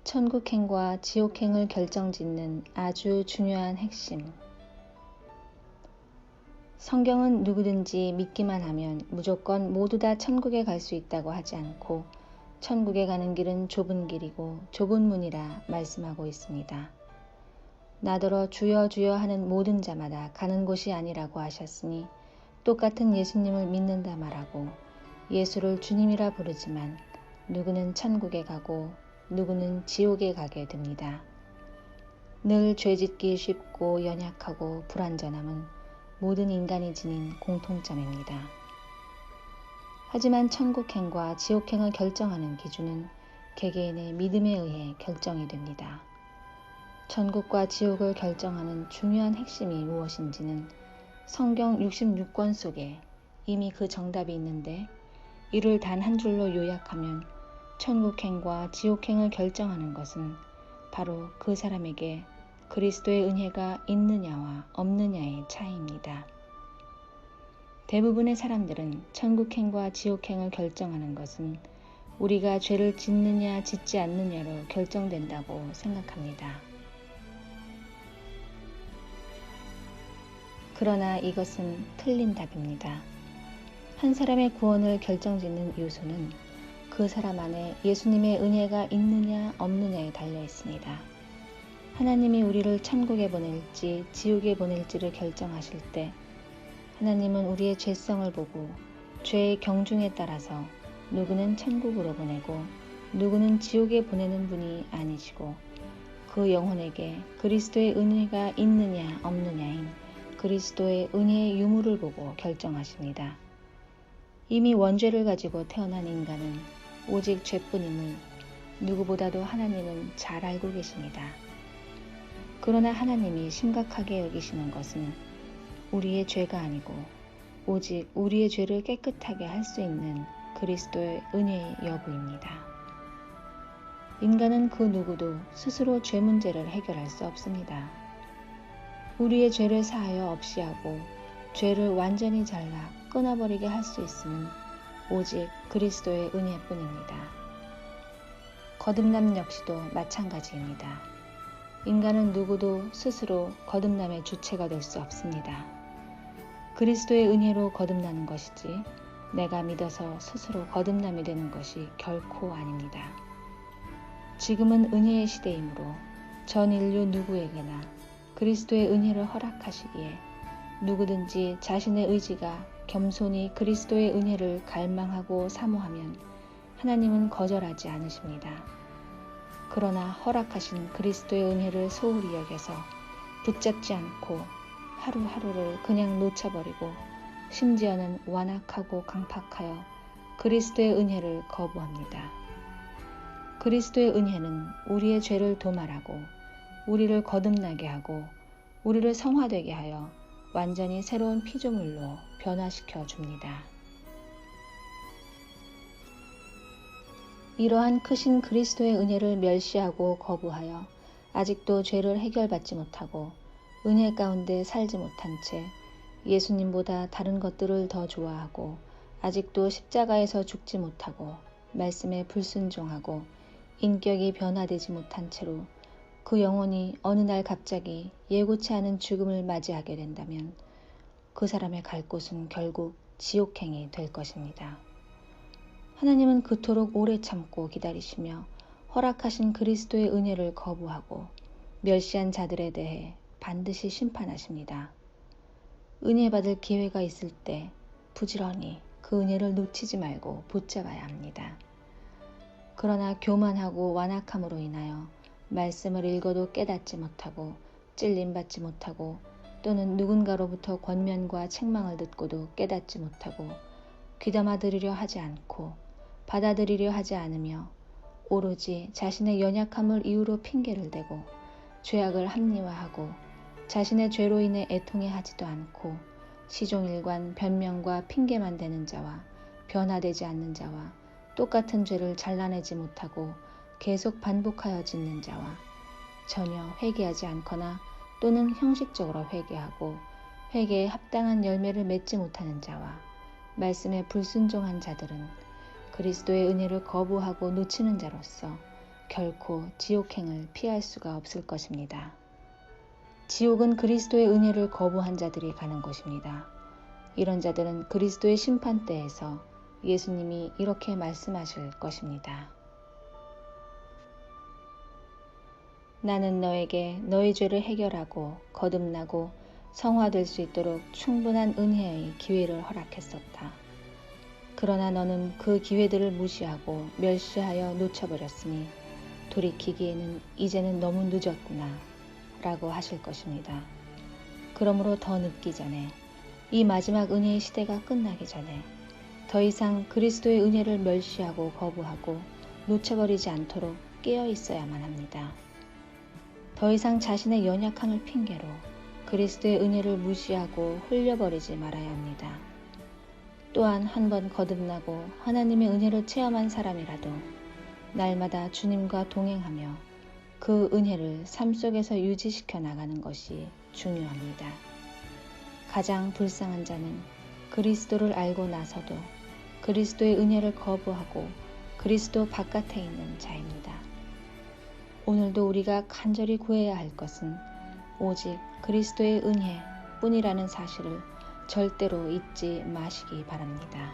천국행과 지옥행을 결정짓는 아주 중요한 핵심. 성경은 누구든지 믿기만 하면 무조건 모두 다 천국에 갈 수 있다고 하지 않고 천국에 가는 길은 좁은 길이고 좁은 문이라 말씀하고 있습니다. 나더러 주여 주여 하는 모든 자마다 가는 곳이 아니라고 하셨으니 똑같은 예수님을 믿는다 말하고 예수를 주님이라 부르지만 누구는 천국에 가고 누구는 지옥에 가게 됩니다. 늘 죄짓기 쉽고 연약하고 불완전함은 모든 인간이 지닌 공통점입니다. 하지만 천국행과 지옥행을 결정하는 기준은 개개인의 믿음에 의해 결정이 됩니다. 천국과 지옥을 결정하는 중요한 핵심이 무엇인지는 성경 66권 속에 이미 그 정답이 있는데 이를 단 한 줄로 요약하면 천국행과 지옥행을 결정하는 것은 바로 그 사람에게 그리스도의 은혜가 있느냐와 없느냐의 차이입니다. 대부분의 사람들은 천국행과 지옥행을 결정하는 것은 우리가 죄를 짓느냐 짓지 않느냐로 결정된다고 생각합니다. 그러나 이것은 틀린 답입니다. 한 사람의 구원을 결정짓는 요소는 그 사람 안에 예수님의 은혜가 있느냐 없느냐에 달려 있습니다. 하나님이 우리를 천국에 보낼지 지옥에 보낼지를 결정하실 때 하나님은 우리의 죄성을 보고 죄의 경중에 따라서 누구는 천국으로 보내고 누구는 지옥에 보내는 분이 아니시고 그 영혼에게 그리스도의 은혜가 있느냐 없느냐인 그리스도의 은혜의 유무를 보고 결정하십니다. 이미 원죄를 가지고 태어난 인간은 오직 죄뿐임을 누구보다도 하나님은 잘 알고 계십니다. 그러나 하나님이 심각하게 여기시는 것은 우리의 죄가 아니고 오직 우리의 죄를 깨끗하게 할 수 있는 그리스도의 은혜의 여부입니다. 인간은 그 누구도 스스로 죄 문제를 해결할 수 없습니다. 우리의 죄를 사하여 없이 하고 죄를 완전히 잘라 끊어버리게 할 수 있음은 오직 그리스도의 은혜뿐입니다. 거듭남 역시도 마찬가지입니다. 인간은 누구도 스스로 거듭남의 주체가 될 수 없습니다. 그리스도의 은혜로 거듭나는 것이지 내가 믿어서 스스로 거듭남이 되는 것이 결코 아닙니다. 지금은 은혜의 시대이므로 전 인류 누구에게나 그리스도의 은혜를 허락하시기에 누구든지 자신의 의지가 겸손히 그리스도의 은혜를 갈망하고 사모하면 하나님은 거절하지 않으십니다. 그러나 허락하신 그리스도의 은혜를 소홀히 여겨서 붙잡지 않고 하루하루를 그냥 놓쳐버리고 심지어는 완악하고 강팍하여 그리스도의 은혜를 거부합니다. 그리스도의 은혜는 우리의 죄를 도말하고 우리를 거듭나게 하고 우리를 성화되게 하여 완전히 새로운 피조물로 변화시켜 줍니다. 이러한 크신 그리스도의 은혜를 멸시하고 거부하여 아직도 죄를 해결받지 못하고 은혜 가운데 살지 못한 채 예수님보다 다른 것들을 더 좋아하고 아직도 십자가에서 죽지 못하고 말씀에 불순종하고 인격이 변화되지 못한 채로 그 영혼이 어느 날 갑자기 예고치 않은 죽음을 맞이하게 된다면 그 사람의 갈 곳은 결국 지옥행이 될 것입니다. 하나님은 그토록 오래 참고 기다리시며 허락하신 그리스도의 은혜를 거부하고 멸시한 자들에 대해 반드시 심판하십니다. 은혜 받을 기회가 있을 때 부지런히 그 은혜를 놓치지 말고 붙잡아야 합니다. 그러나 교만하고 완악함으로 인하여 말씀을 읽어도 깨닫지 못하고 찔림받지 못하고 또는 누군가로부터 권면과 책망을 듣고도 깨닫지 못하고 귀담아 들으려 하지 않고 받아들이려 하지 않으며 오로지 자신의 연약함을 이유로 핑계를 대고 죄악을 합리화하고 자신의 죄로 인해 애통해하지도 않고 시종일관 변명과 핑계만 대는 자와 변화되지 않는 자와 똑같은 죄를 잘라내지 못하고 계속 반복하여 짓는 자와 전혀 회개하지 않거나 또는 형식적으로 회개하고 회개에 합당한 열매를 맺지 못하는 자와 말씀에 불순종한 자들은 그리스도의 은혜를 거부하고 놓치는 자로서 결코 지옥행을 피할 수가 없을 것입니다. 지옥은 그리스도의 은혜를 거부한 자들이 가는 곳입니다. 이런 자들은 그리스도의 심판대에서 예수님이 이렇게 말씀하실 것입니다. 나는 너에게 너의 죄를 해결하고 거듭나고 성화될 수 있도록 충분한 은혜의 기회를 허락했었다. 그러나 너는 그 기회들을 무시하고 멸시하여 놓쳐버렸으니 돌이키기에는 이제는 너무 늦었구나 라고 하실 것입니다. 그러므로 더 늦기 전에, 이 마지막 은혜의 시대가 끝나기 전에 더 이상 그리스도의 은혜를 멸시하고 거부하고 놓쳐버리지 않도록 깨어 있어야만 합니다. 더 이상 자신의 연약함을 핑계로 그리스도의 은혜를 무시하고 흘려버리지 말아야 합니다. 또한 한 번 거듭나고 하나님의 은혜를 체험한 사람이라도 날마다 주님과 동행하며 그 은혜를 삶 속에서 유지시켜 나가는 것이 중요합니다. 가장 불쌍한 자는 그리스도를 알고 나서도 그리스도의 은혜를 거부하고 그리스도 바깥에 있는 자입니다. 오늘도 우리가 간절히 구해야 할 것은 오직 그리스도의 은혜뿐이라는 사실을 절대로 잊지 마시기 바랍니다.